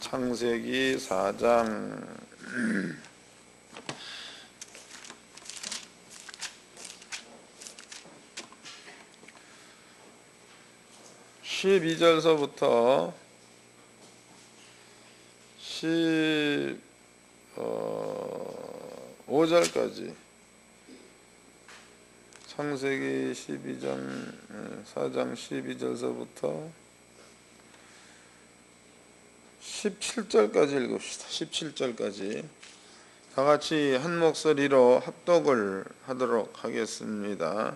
창세기 4장 12절서부터 15절까지 창세기 4장 12절서부터 17절까지 읽읍시다. 17절까지 다 같이 한 목소리로 합독을 하도록 하겠습니다.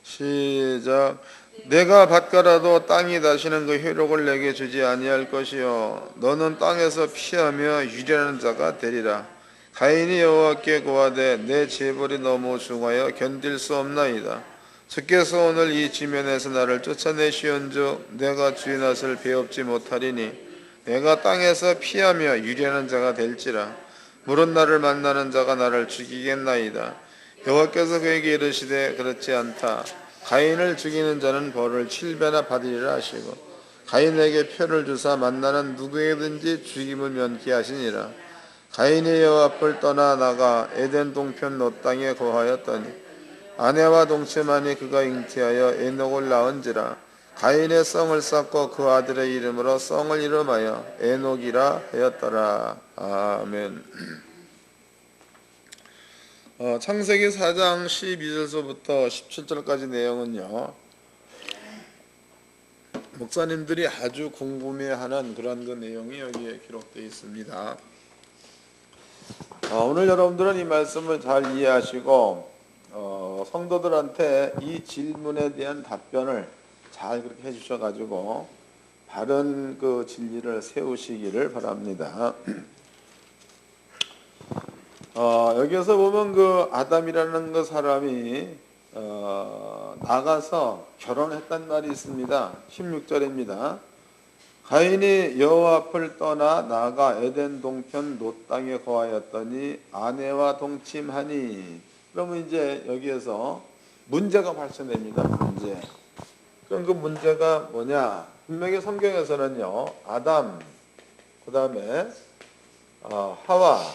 시작. 내가 받거라도 땅이 다시는 그 효력을 내게 주지 아니할 것이요 너는 땅에서 피하며 유리하는 자가 되리라. 가인이 여호와께 고하되 내 재벌이 너무 중하여 견딜 수 없나이다. 주께서 오늘 이 지면에서 나를 쫓아내시온즉 내가 주의 낯을 배웁지 못하리니 내가 땅에서 피하며 유리하는 자가 될지라. 물은 나를 만나는 자가 나를 죽이겠나이다. 여호와께서 그에게 이르시되 그렇지 않다. 가인을 죽이는 자는 벌을 7배나 받으리라 하시고 가인에게 표를 주사 만나는 누구에게든지 죽임을 면케하시니라. 가인이 여호와 앞을 떠나 나가 에덴 동편 롯 땅에 거하였더니 아내와 동침하니 그가 잉태하여 에녹을 낳은지라. 가인의 성을 쌓고 그 아들의 이름으로 성을 이름하여 에녹이라 하였더라. 아멘. 창세기 4장 12절서부터 17절까지 내용은요, 목사님들이 아주 궁금해하는 그런 그 내용이 여기에 기록되어 있습니다. 오늘 여러분들은 이 말씀을 잘 이해하시고 성도들한테 이 질문에 대한 답변을 잘 그렇게 해주셔가지고 바른 그 진리를 세우시기를 바랍니다. 여기에서 보면 그 아담이라는 그 사람이 나가서 결혼했단 말이 있습니다. 16절입니다. 가인이 여호와 앞을 떠나 나가 에덴 동편 롯 땅에 거하였더니 아내와 동침하니. 그러면 이제 여기에서 문제가 발생됩니다. 문제. 그럼 그 문제가 뭐냐? 분명히 성경에서는요, 아담, 그 다음에 하와,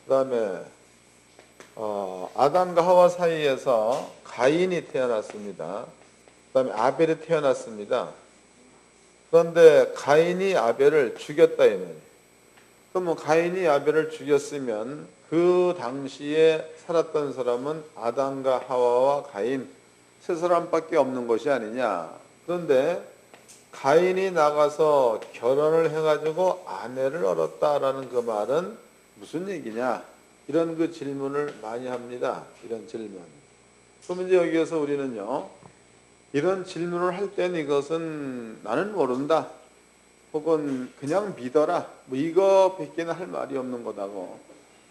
그 다음에 아담과 하와 사이에서 가인이 태어났습니다. 그 다음에 아벨이 태어났습니다. 그런데 가인이 아벨을 죽였다 이 말이에요. 그러면 가인이 아벨을 죽였으면 그 당시에 살았던 사람은 아담과 하와와 가인 세 사람밖에 없는 것이 아니냐. 그런데 가인이 나가서 결혼을 해가지고 아내를 얻었다라는 그 말은 무슨 얘기냐? 이런 그 질문을 많이 합니다. 이런 질문. 그럼 이제 여기에서 우리는요, 이런 질문을 할 때는 이것은 나는 모른다. 혹은 그냥 믿어라. 뭐 이거 밖에는 할 말이 없는 거다고.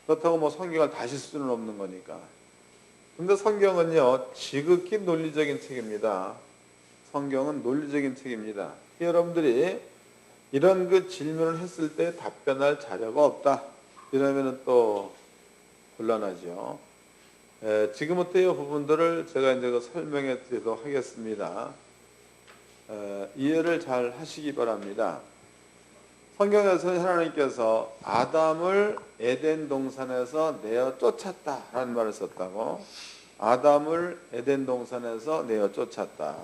그렇다고 뭐 성경을 다시 쓸 수는 없는 거니까. 근데 성경은요, 지극히 논리적인 책입니다. 성경은 논리적인 책입니다. 여러분들이 이런 그 질문을 했을 때 답변할 자료가 없다. 이러면은 또 곤란하죠. 지금부터 이 부분들을 제가 이제 설명해 드리도록 하겠습니다. 이해를 잘 하시기 바랍니다. 성경에서 하나님께서 아담을 에덴 동산에서 내어 쫓았다라는 말을 썼다고. 아담을 에덴 동산에서 내어 쫓았다.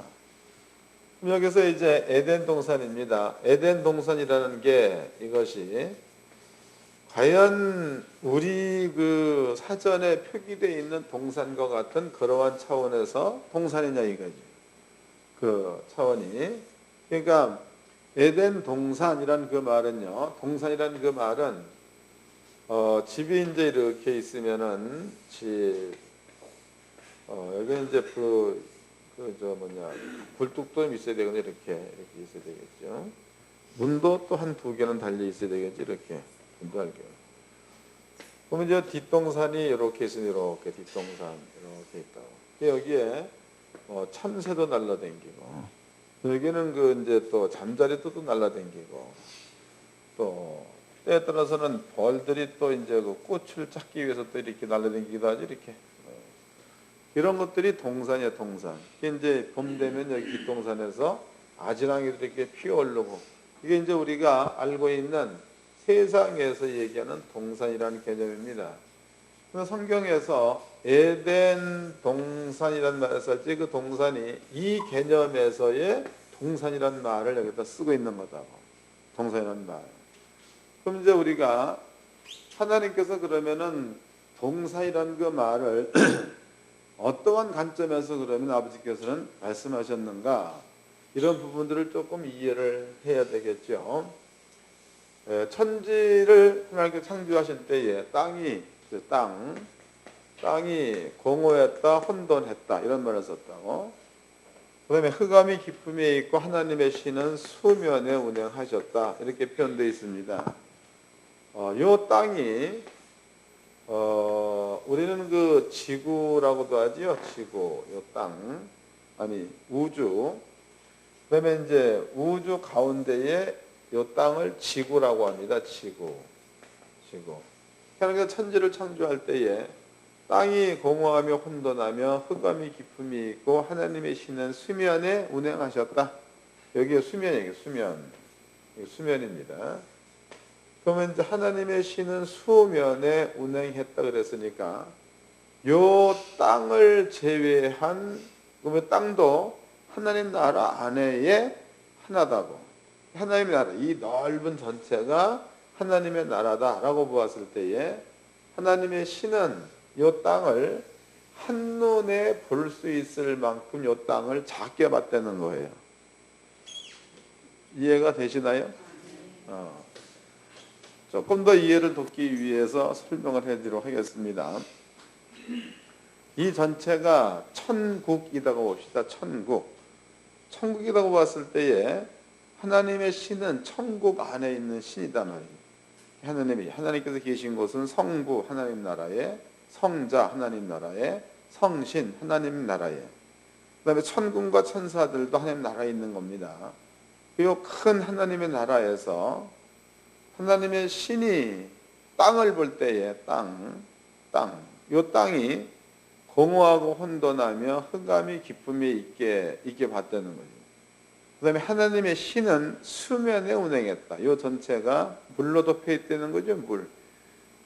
그럼 여기서 이제 에덴 동산입니다. 에덴 동산이라는 게 이것이 과연 우리 그 사전에 표기되어 있는 동산과 같은 그러한 차원에서 동산이냐 이거지. 그 차원이. 그러니까 에덴 동산이라는 그 말은요, 동산이라는 그 말은 집이 이제 이렇게 있으면은 여기 이제 굴뚝도 있어야 되거든요. 이렇게 있어야 되겠죠. 문도 또 한 두 개는 달려 있어야 되겠죠. 이렇게 문도 한 개. 그러면 이제 뒷동산이 이렇게 있으니 이렇게 뒷동산 이렇게 있다고. 여기에 참새도 날라다니고. 여기는 그 이제 또 잠자리도 또 날라다니고, 또 때에 따라서는 벌들이 또 이제 그 꽃을 찾기 위해서 또 이렇게 날라다니기도 하죠. 이렇게 이런 것들이 동산이야, 동산. 이제 봄 되면 여기 뒷동산에서 아지랑이들이 이렇게 피어오르고 이게 이제 우리가 알고 있는 세상에서 얘기하는 동산이라는 개념입니다. 성경에서 에덴 동산이라는 말을 쓸 때 그 동산이 이 개념에서의 동산이라는 말을 여기다 쓰고 있는 거다고. 동산이라는 말. 그럼 이제 우리가 하나님께서 그러면은 동산이라는 그 말을 어떠한 관점에서 그러면 아버지께서는 말씀하셨는가? 이런 부분들을 조금 이해를 해야 되겠죠. 천지를 하나님께서 창조하실 때에 땅이 공허했다, 혼돈했다 이런 말을 썼다고. 그 다음에 흑암이 깊음에 있고 하나님의 신은 수면에 운행하셨다 이렇게 표현되어 있습니다. 요 땅이 우리는 그 지구라고도 하지요. 지구, 요 땅, 아니 우주. 그다음에 이제 우주 가운데에 요 땅을 지구라고 합니다. 지구. 하나님께서 천지를 창조할 때에 땅이 공허하며 혼돈하며 흑암이 깊음이 있고 하나님의 신은 수면에 운행하셨다. 여기에 수면이에요. 수면입니다. 그러면 이제 하나님의 신은 수면에 운행했다 그랬으니까 요 땅을 제외한 그러면 땅도 하나님 나라 안에의 하나다고. 하나님의 나라, 이 넓은 전체가 하나님의 나라다라고 보았을 때에 하나님의 신은 이 땅을 한눈에 볼 수 있을 만큼 이 땅을 작게 봤다는 거예요. 이해가 되시나요? 조금 더 이해를 돕기 위해서 설명을 해드리도록 하겠습니다. 이 전체가 천국이라고 봅시다. 천국이라고 봤을 때에 하나님의 신은 천국 안에 있는 신이다 말이에요. 하나님께서 계신 곳은 성부 하나님 나라에, 성자 하나님 나라에, 성신 하나님 나라에, 그 다음에 천군과 천사들도 하나님 나라에 있는 겁니다. 이 큰 하나님의 나라에서 하나님의 신이 땅을 볼 때에 이 땅이 공허하고 혼돈하며 흑암이 깊음에 있게 봤다는 거죠. 그 다음에 하나님의 신은 수면에 운행했다. 이 전체가 물로 덮여 있다는 거죠.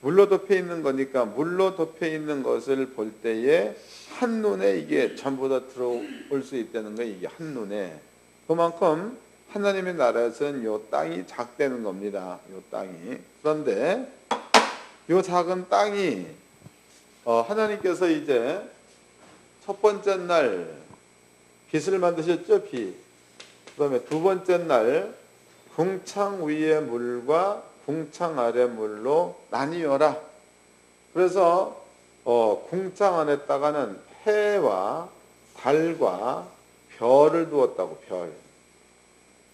물로 덮여 있는 거니까 물로 덮여 있는 것을 볼 때에 한눈에 이게 전부 다 들어올 수 있다는 거예요. 이게 한눈에. 그만큼 하나님의 나라에서는 이 땅이 작다는 겁니다. 이 땅이. 그런데 이 작은 땅이 하나님께서 이제 첫 번째 날 빛을 만드셨죠. 빛. 그 다음에 두 번째 날 궁창 위의 물과 궁창 아래 물로 나뉘어라. 그래서 궁창 안에다가는 해와 달과 별을 두었다고. 별.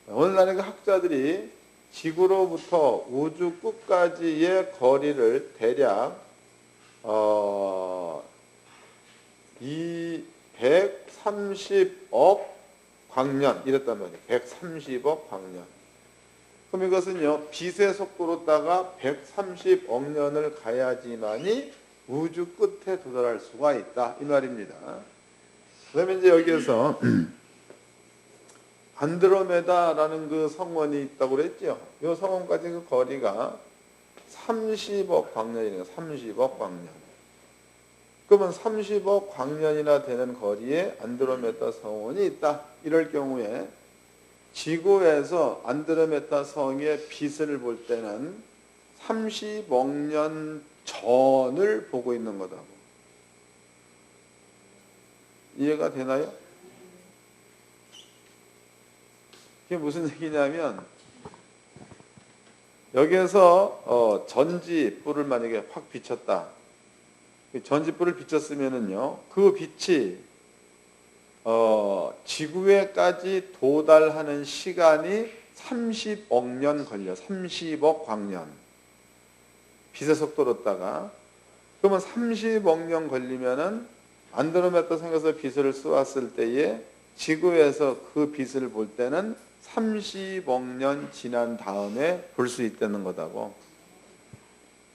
오늘날의 학자들이 지구로부터 우주 끝까지의 거리를 대략 130억 광년 이랬단 말이에요. 130억 광년. 그럼 이것은요, 빛의 속도로다가 130억 년을 가야지만이 우주 끝에 도달할 수가 있다 이 말입니다. 그다음에 이제 여기에서 안드로메다라는 그 성원이 있다고 그랬죠. 이 성원까지 그 거리가 30억 광년이네요. 30억 광년. 그러면 30억 광년이나 되는 거리에 안드로메다 성원이 있다. 이럴 경우에 지구에서 안드로메다 성의 빛을 볼 때는 30억 년 전을 보고 있는 거다고. 이해가 되나요? 이게 무슨 얘기냐면 여기에서 전지불을 만약에 확 비쳤다. 전지불을 비쳤으면은요, 그 빛이 지구에까지 도달하는 시간이 30억 년 걸려. 30억 광년. 빛의 속도로다가. 그러면 30억 년 걸리면은 안드로메다 성에서 빛을 쏘았을 때에 지구에서 그 빛을 볼 때는 30억 년 지난 다음에 볼 수 있다는 거다고.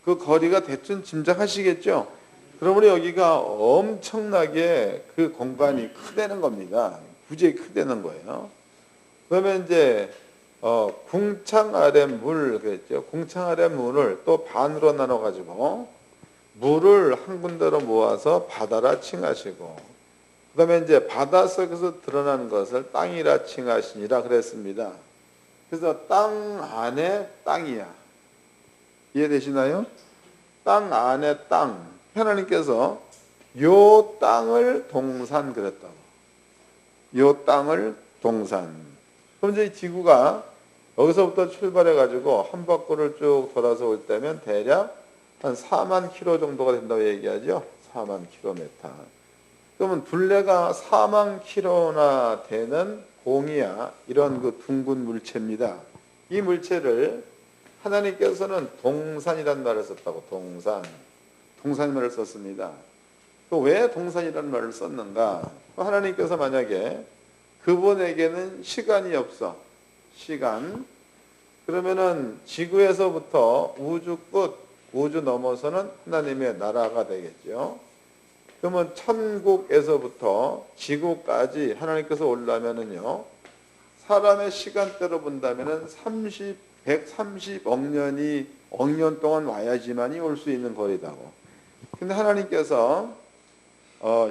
그 거리가 대충 짐작하시겠죠? 그러므로 여기가 엄청나게 그 공간이 크다는 겁니다. 무지하게 크다는 거예요. 그러면 이제 궁창 아래 물 그랬죠. 궁창 아래 물을 또 반으로 나눠 가지고 물을 한 군데로 모아서 바다라 칭하시고, 그다음에 이제 바다 속에서 드러난 것을 땅이라 칭하시니라 그랬습니다. 그래서 땅 안에 땅이야. 이해되시나요? 땅 안에 땅. 하나님께서 요 땅을 동산 그랬다고. 요 땅을 동산. 그럼 이제 지구가 여기서부터 출발해 가지고 한 바퀴를 쭉 돌아서 올 때면 대략 한 4만 킬로 정도가 된다고 얘기하죠. 4만 킬로미터. 그러면 둘레가 4만 킬로나 되는 공이야. 이런 그 둥근 물체입니다. 이 물체를 하나님께서는 동산이라는 말을 썼다고. 동산. 동산이라는 말을 썼습니다. 왜 동산이라는 말을 썼는가? 하나님께서 만약에 그분에게는 시간이 없어. 시간. 그러면은 지구에서부터 우주 끝, 우주 넘어서는 하나님의 나라가 되겠죠. 그러면 천국에서부터 지구까지 하나님께서 올라면은요, 사람의 시간대로 본다면은 130억 년이, 억년 동안 와야지만이 올 수 있는 거리다고. 근데 하나님께서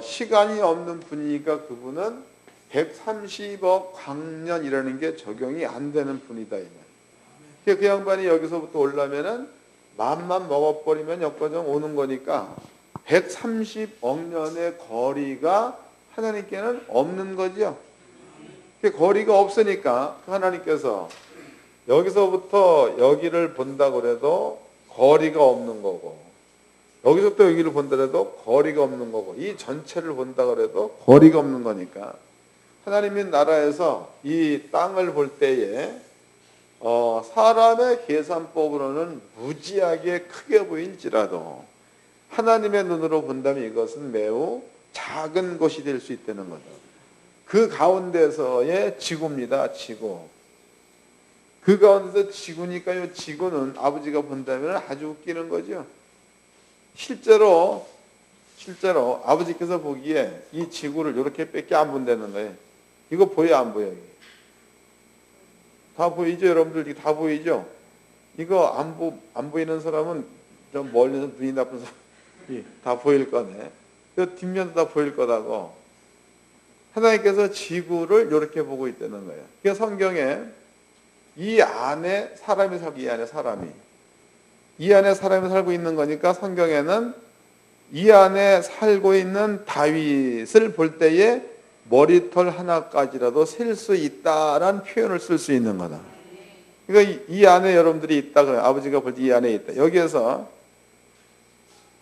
시간이 없는 분이니까 그분은 130억 광년이라는 게 적용이 안 되는 분이다 이 말이에요. 그 양반이 여기서부터 올라면은 맘만 먹어버리면 여기까지 오는 거니까 130억 년의 거리가 하나님께는 없는 거죠. 그 거리가 없으니까 하나님께서 여기서부터 여기를 본다고 해도 거리가 없는 거고, 여기서부터 여기를 본다고 해도 거리가 없는 거고, 이 전체를 본다고 해도 거리가 없는 거니까 하나님의 나라에서 이 땅을 볼 때에 사람의 계산법으로는 무지하게 크게 보일지라도 하나님의 눈으로 본다면 이것은 매우 작은 것이 될 수 있다는 거죠. 그 가운데서의 지구입니다. 지구. 그 가운데서 지구니까요. 지구는 아버지가 본다면 아주 웃기는 거죠. 실제로 아버지께서 보기에 이 지구를 이렇게 밖에 안 본다는 거예요. 이거 보여 안 보여요? 다 보이죠? 여러분들 다 보이죠? 이거 안 보이는 사람은 좀 멀리서 눈이 나쁜 사람이 다 보일 거네. 그 뒷면도 다 보일 거다고. 하나님께서 지구를 이렇게 보고 있다는 거예요. 그 성경에 이 안에 사람이 살고, 이 안에 사람이 살고 있는 거니까 성경에는 이 안에 살고 있는 다윗을 볼 때에 머리털 하나까지라도 셀 수 있다라는 표현을 쓸 수 있는 거다. 그러니까 이 안에 여러분들이 있다 그래요. 아버지가 볼 때 이 안에 있다. 여기에서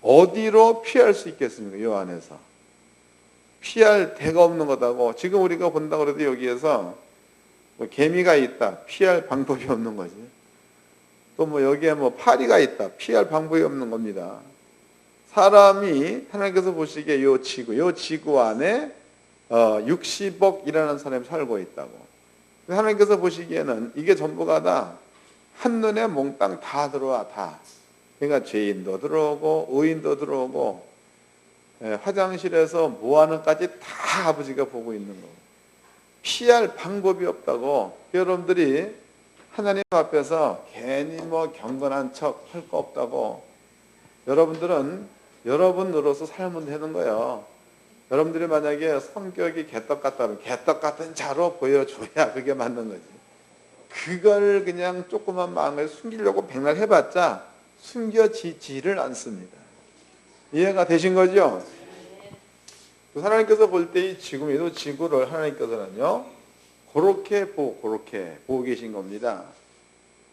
어디로 피할 수 있겠습니까? 이 안에서 피할 데가 없는 거다고. 지금 우리가 본다고 해도 여기에서 뭐 개미가 있다, 피할 방법이 없는 거지. 또 뭐 여기에 뭐 파리가 있다, 피할 방법이 없는 겁니다. 사람이 하나님께서 보시기에 요 지구 안에 60억이라는 사람이 살고 있다고. 하나님께서 보시기에는 이게 전부가 다 한눈에 몽땅 다 들어와, 다. 그러니까 죄인도 들어오고 의인도 들어오고 화장실에서 뭐하는까지 다 아버지가 보고 있는 거고, 피할 방법이 없다고. 여러분들이 하나님 앞에서 괜히 뭐 경건한 척 할 거 없다고. 여러분들은 여러분으로서 살면 되는 거예요. 여러분들이 만약에 성격이 개떡 같다면 개떡 같은 자로 보여줘야 그게 맞는 거지. 그걸 그냥 조그만 마음을 숨기려고 백날 해봤자 숨겨지지를 않습니다. 이해가 되신 거죠? 하나님께서 볼 때 이 지구를 하나님께서는요, 그렇게 보고 계신 겁니다.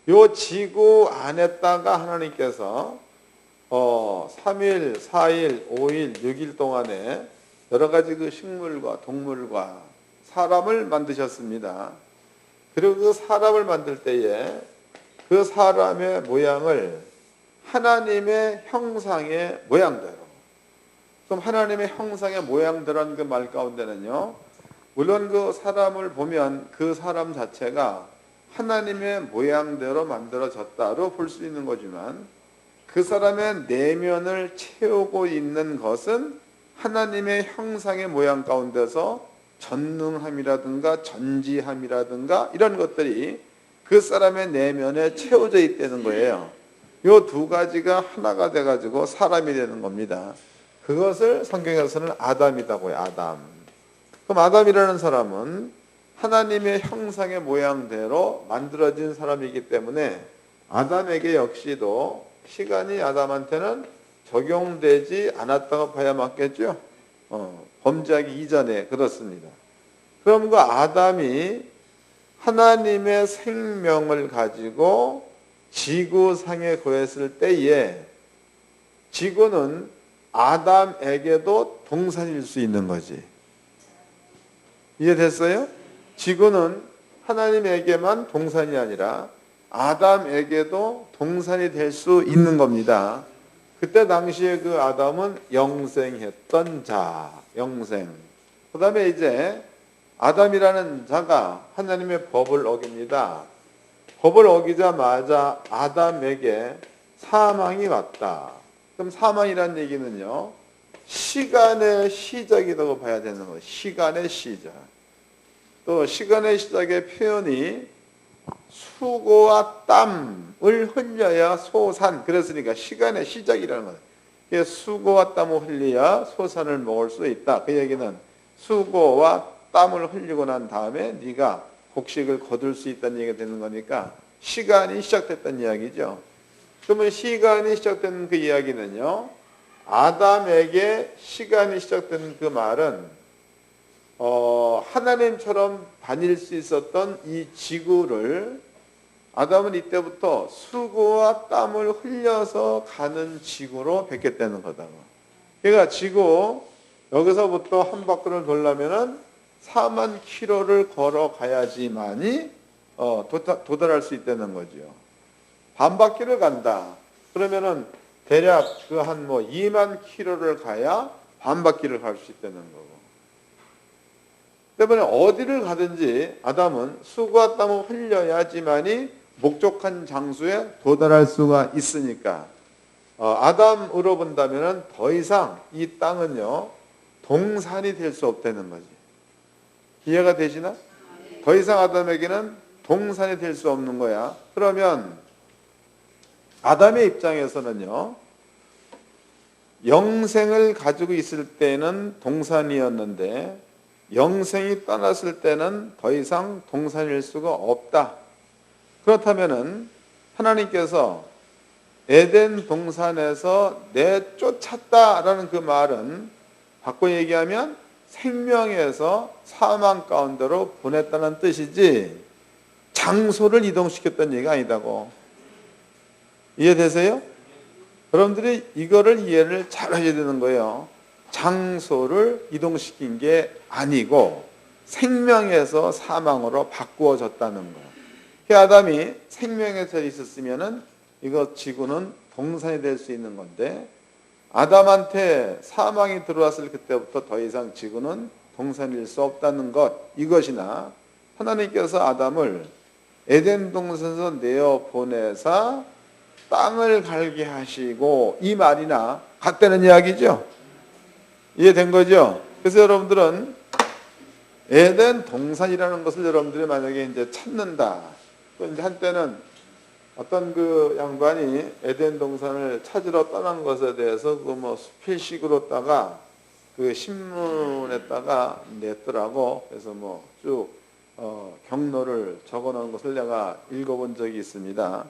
요 지구 안에다가 하나님께서 3일, 4일, 5일, 6일 동안에 여러 가지 그 식물과 동물과 사람을 만드셨습니다. 그리고 그 사람을 만들 때에 그 사람의 모양을 하나님의 형상의 모양대로. 그럼 하나님의 형상의 모양대로라는 그 말 가운데는요, 물론 그 사람을 보면 그 사람 자체가 하나님의 모양대로 만들어졌다로 볼 수 있는 거지만, 그 사람의 내면을 채우고 있는 것은 하나님의 형상의 모양 가운데서 전능함이라든가 전지함이라든가 이런 것들이 그 사람의 내면에 채워져 있다는 거예요. 요 두 가지가 하나가 돼가지고 사람이 되는 겁니다. 그것을 성경에서는 아담이라고 해요. 아담. 그럼 아담이라는 사람은 하나님의 형상의 모양대로 만들어진 사람이기 때문에 아담에게 역시도 시간이 아담한테는 적용되지 않았다고 봐야 맞겠죠. 범죄하기 이전에 그렇습니다. 그럼 그 아담이 하나님의 생명을 가지고 지구상에 거했을 때에 지구는 아담에게도 동산일 수 있는 거지. 이해됐어요? 지구는 하나님에게만 동산이 아니라 아담에게도 동산이 될 수 있는 겁니다. 그때 당시에 그 아담은 영생했던 자, 영생. 그 다음에 이제 아담이라는 자가 하나님의 법을 어깁니다. 법을 어기자마자 아담에게 사망이 왔다. 그럼 사망이란 얘기는요, 시간의 시작이라고 봐야 되는 거예요. 시간의 시작. 또 시간의 시작의 표현이 수고와 땀을 흘려야 소산. 그랬으니까 시간의 시작이라는 거예요. 수고와 땀을 흘려야 소산을 먹을 수 있다. 그 얘기는 수고와 땀을 흘리고 난 다음에 네가 곡식을 거둘 수 있다는 얘기가 되는 거니까 시간이 시작됐다는 이야기죠. 그러면 시간이 시작된 그 이야기는요, 아담에게 시간이 시작된 그 말은 하나님처럼 다닐 수 있었던 이 지구를 아담은 이때부터 수고와 땀을 흘려서 가는 지구로 뵙겠다는 거다. 그러니까 지구 여기서부터 한 바퀴를 돌려면은 4만 킬로를 걸어가야지만이 도달할 수 있다는 거죠. 반 바퀴를 간다. 그러면은 대략 그 한 2만 킬로를 가야 반 바퀴를 갈 수 있다는 거고. 때문에 어디를 가든지 아담은 수고와 땀을 흘려야지만이 목적한 장소에 도달할 수가 있으니까 아담으로 본다면은 더 이상 이 땅은요 동산이 될 수 없다는 거지. 이해가 되시나? 더 이상 아담에게는 동산이 될 수 없는 거야. 그러면 아담의 입장에서는요, 영생을 가지고 있을 때는 동산이었는데 영생이 떠났을 때는 더 이상 동산일 수가 없다. 그렇다면은 하나님께서 에덴 동산에서 내쫓았다라는 그 말은 바꿔 얘기하면 생명에서 사망 가운데로 보냈다는 뜻이지 장소를 이동시켰다는 얘기가 아니다고. 이해되세요? 여러분들이 이거를 이해를 잘 하셔야 되는 거예요. 장소를 이동시킨 게 아니고 생명에서 사망으로 바꾸어졌다는 거예요. 그 아담이 생명에서 있었으면은 이거 지구는 동산이 될 수 있는 건데 아담한테 사망이 들어왔을 그때부터 더 이상 지구는 동산일 수 없다는 것, 이것이나 하나님께서 아담을 에덴 동산에서 내어 보내사 땅을 갈게 하시고 이 말이나 같다는 이야기죠. 이해된 거죠? 그래서 여러분들은 에덴 동산이라는 것을 여러분들이 만약에 이제 찾는다. 또 이제 한때는 어떤 그 양반이 에덴 동산을 찾으러 떠난 것에 대해서 그 수필식으로다가 그 신문에다가 냈더라고. 그래서 쭉 경로를 적어놓은 것을 내가 읽어본 적이 있습니다.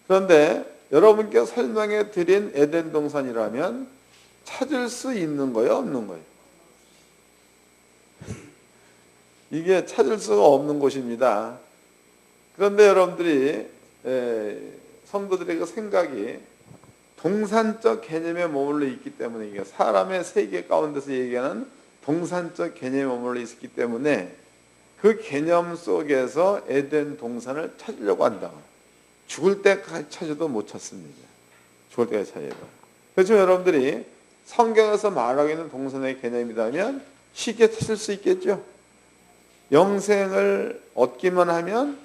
그런데 여러분께 설명해 드린 에덴 동산이라면 찾을 수 있는 거예요, 없는 거예요? 이게 찾을 수가 없는 곳입니다. 그런데 여러분들이 성도들의 그 생각이 동산적 개념에 머물러 있기 때문에 이게 사람의 세계 가운데서 얘기하는 동산적 개념에 머물러 있기 때문에 그 개념 속에서 에덴 동산을 찾으려고 한다. 죽을 때까지 찾아도 못 찾습니다. 죽을 때까지 찾아봐. 그렇지만 여러분들이 성경에서 말하고 있는 동산의 개념이라면 쉽게 찾을 수 있겠죠. 영생을 얻기만 하면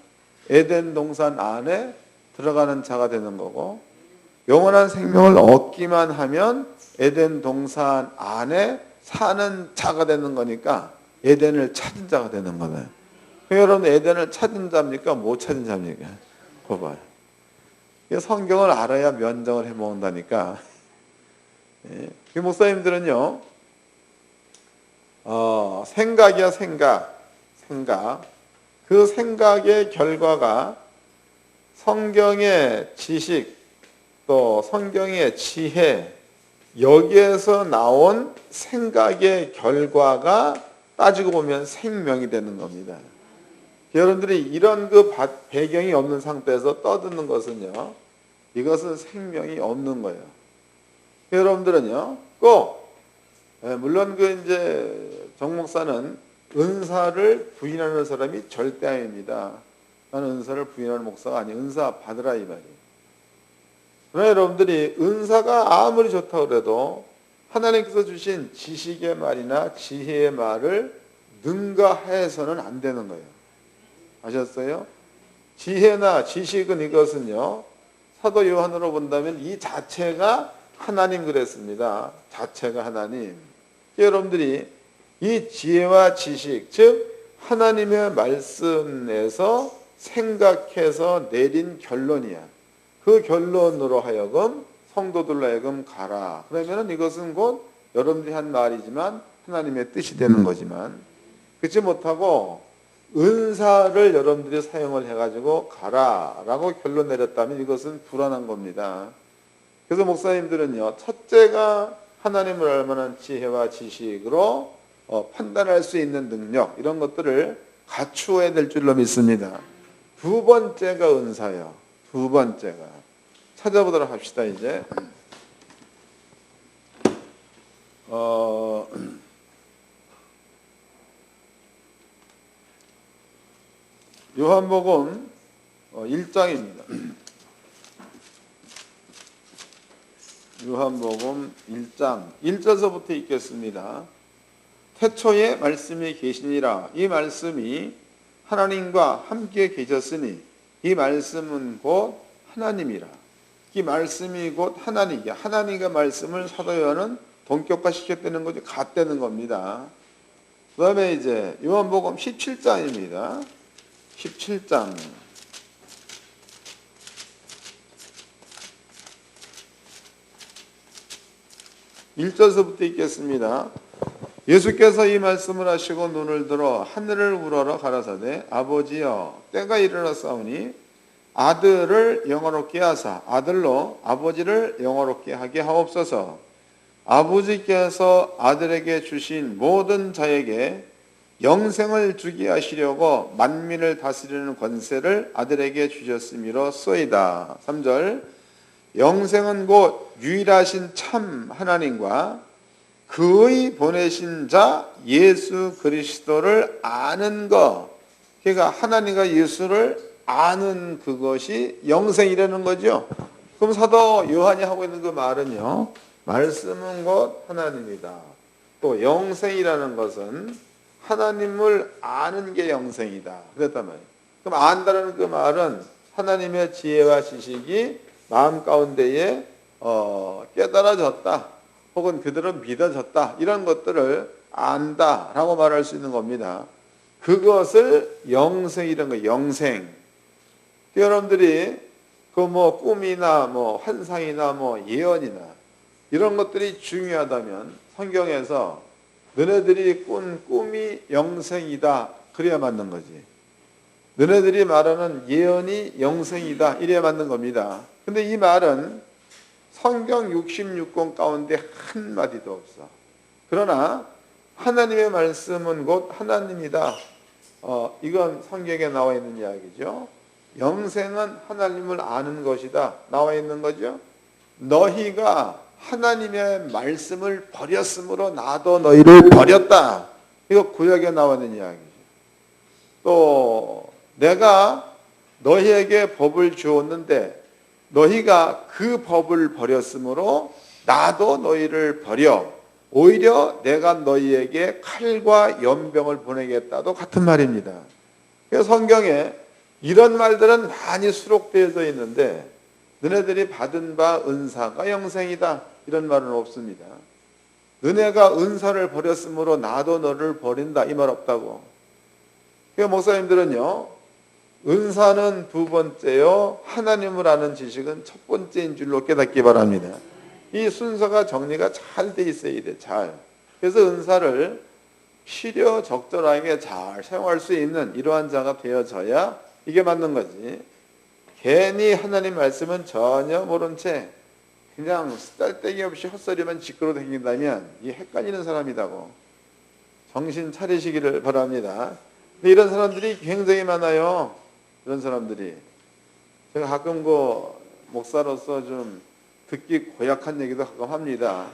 에덴 동산 안에 들어가는 자가 되는 거고, 영원한 생명을 얻기만 하면 에덴 동산 안에 사는 자가 되는 거니까 에덴을 찾은 자가 되는 거예요. 여러분 에덴을 찾은 자입니까? 못 찾은 자입니까? 봐봐요. 성경을 알아야 면정을 해먹는다니까. 그 목사님들은요, 생각이야, 생각. 그 생각의 결과가 성경의 지식, 또 성경의 지혜, 여기에서 나온 생각의 결과가 따지고 보면 생명이 되는 겁니다. 여러분들이 이런 그 배경이 없는 상태에서 떠드는 것은요, 이것은 생명이 없는 거예요. 여러분들은요, 꼭, 물론 이제 정 목사는 은사를 부인하는 사람이 절대 아닙니다. 나는 은사를 부인하는 목사가 아니에요. 은사 받으라 이 말이에요. 그러나 여러분들이 은사가 아무리 좋다고 그래도 하나님께서 주신 지식의 말이나 지혜의 말을 능가해서는 안 되는 거예요. 아셨어요? 지혜나 지식은 이것은요, 사도 요한으로 본다면 이 자체가 하나님 그랬습니다. 자체가 하나님. 여러분들이 이 지혜와 지식, 즉 하나님의 말씀에서 생각해서 내린 결론이야. 그 결론으로 하여금 성도들로 하여금 가라. 그러면 이것은 곧 여러분들이 한 말이지만 하나님의 뜻이 되는 거지만, 그렇지 못하고 은사를 여러분들이 사용을 해가지고 가라라고 결론 내렸다면 이것은 불안한 겁니다. 그래서 목사님들은요, 첫째가 하나님을 알 만한 지혜와 지식으로 판단할 수 있는 능력, 이런 것들을 갖추어야 될 줄로 믿습니다. 두 번째가 은사예요. 두 번째가. 찾아보도록 합시다, 이제. 요한복음 1장입니다. 요한복음 1장 1절서부터 읽겠습니다. 태초에 말씀이 계시니라. 이 말씀이 하나님과 함께 계셨으니 이 말씀은 곧 하나님이라. 이 말씀이 곧 하나님이야. 하나님과 말씀을 사도 요한은 동격화 시켰다는 거죠. 같다는 겁니다. 그 다음에 이제 요한복음 17장입니다. 17장. 1절서부터 읽겠습니다. 예수께서 이 말씀을 하시고 눈을 들어 하늘을 우러러 가라사대 아버지여 때가 이르렀사오니 아들을 영화롭게 하사 아들로 아버지를 영화롭게 하게 하옵소서. 아버지께서 아들에게 주신 모든 자에게 영생을 주게 하시려고 만민을 다스리는 권세를 아들에게 주셨음이로소이다. 3절 영생은 곧 유일하신 참 하나님과 그의 보내신 자 예수 그리스도를 아는 것. 그러니까 하나님과 예수를 아는 그것이 영생이라는 거죠. 그럼 사도 요한이 하고 있는 그 말은요, 말씀은 곧 하나님이다. 또 영생이라는 것은 하나님을 아는 게 영생이다. 그랬단 말이에요. 그럼 안다는 그 말은 하나님의 지혜와 지식이 마음 가운데에 깨달아졌다. 혹은 그대로 믿어졌다. 이런 것들을 안다라고 말할 수 있는 겁니다. 그것을 영생이라는 거예요. 영생. 여러분들이 그 꿈이나 환상이나 예언이나 이런 것들이 중요하다면 성경에서 너네들이 꾼 꿈이 영생이다. 그래야 맞는 거지. 너네들이 말하는 예언이 영생이다. 이래야 맞는 겁니다. 근데 이 말은 성경 66권 가운데 한마디도 없어. 그러나 하나님의 말씀은 곧 하나님이다. 이건 성경에 나와 있는 이야기죠. 영생은 하나님을 아는 것이다. 나와 있는 거죠. 너희가 하나님의 말씀을 버렸으므로 나도 너희를 버렸다. 이거 구약에 나와 있는 이야기죠. 또 내가 너희에게 법을 주었는데 너희가 그 법을 버렸으므로 나도 너희를 버려. 오히려 내가 너희에게 칼과 연병을 보내겠다도 같은 말입니다. 그래서 성경에 이런 말들은 많이 수록되어져 있는데 너네들이 받은 바 은사가 영생이다. 이런 말은 없습니다. 너네가 은사를 버렸으므로 나도 너를 버린다. 이 말 없다고. 그러니까 목사님들은요, 은사는 두 번째요, 하나님을 아는 지식은 첫 번째인 줄로 깨닫기 바랍니다. 이 순서가 정리가 잘 돼 있어야 돼, 잘. 그래서 은사를 필요 적절하게 잘 사용할 수 있는 이러한 자가 되어져야 이게 맞는 거지. 괜히 하나님 말씀은 전혀 모른 채 그냥 쓸데기 없이 헛소리만 짓거려 다닌다면 이게 헷갈리는 사람이라고. 정신 차리시기를 바랍니다. 근데 이런 사람들이 굉장히 많아요. 이런 사람들이. 제가 가끔 목사로서 좀 듣기 고약한 얘기도 가끔 합니다.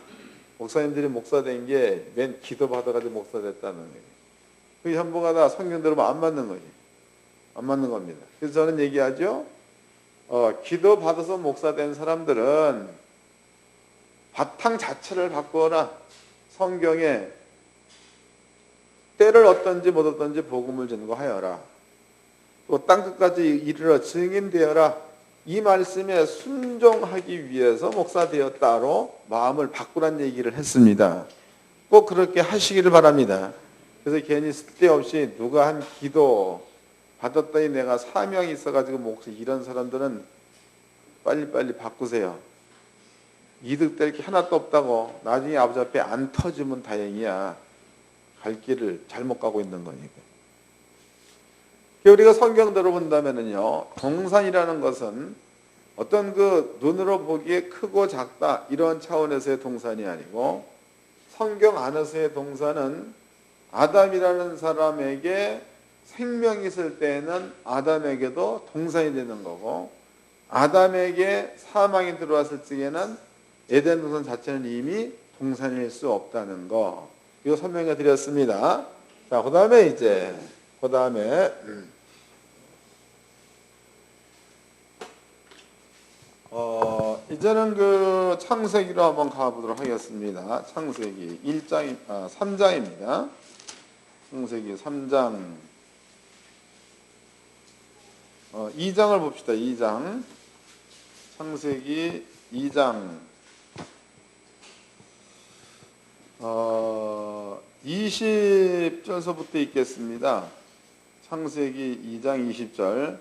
목사님들이 목사 된 게 맨 기도 받아가지고 목사 됐다는 거예요. 그 현보가 성경 들으면 안 맞는 거지. 안 맞는 겁니다. 그래서 저는 얘기하죠. 기도 받아서 목사 된 사람들은 바탕 자체를 바꾸어라. 성경에 때를 어떤지 못 어떤지 복음을 전거하여라. 또 땅끝까지 이르러 증인되어라. 이 말씀에 순종하기 위해서 목사 되었다로 마음을 바꾸란 얘기를 했습니다. 꼭 그렇게 하시기를 바랍니다. 그래서 괜히 쓸데없이 누가 한 기도 받았더니 내가 사명이 있어가지고 목사, 이런 사람들은 빨리빨리 바꾸세요. 이득될 게 하나도 없다고. 나중에 아버지 앞에 안 터지면 다행이야. 갈 길을 잘못 가고 있는 거니까. 우리가 성경대로 본다면요, 동산이라는 것은 어떤 눈으로 보기에 크고 작다 이런 차원에서의 동산이 아니고, 성경 안에서의 동산은 아담이라는 사람에게 생명이 있을 때에는 아담에게도 동산이 되는 거고, 아담에게 사망이 들어왔을 적에는 에덴 동산 자체는 이미 동산일 수 없다는 거, 이거 설명해 드렸습니다. 자, 그 다음에 이제는 창세기로 한번 가보도록 하겠습니다. 창세기 3장입니다. 창세기 3장 2장을 봅시다. 2장. 창세기 2장 20절서부터 읽겠습니다. 창세기 2장 20절.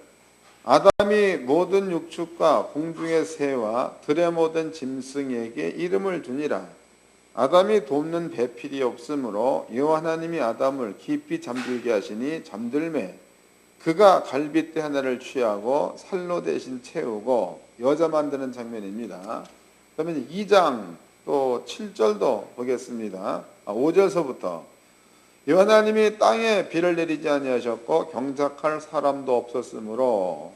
아담이 모든 육축과 공중의 새와 들의 모든 짐승에게 이름을 주니라. 아담이 돕는 배필이 없으므로 여호와 하나님이 아담을 깊이 잠들게 하시니 잠들매 그가 갈빗대 하나를 취하고 살로 대신 채우고 여자 만드는 장면입니다. 그러면 2장 또 7절도 보겠습니다. 5절서부터 여호와 하나님이 땅에 비를 내리지 아니하셨고 경작할 사람도 없었으므로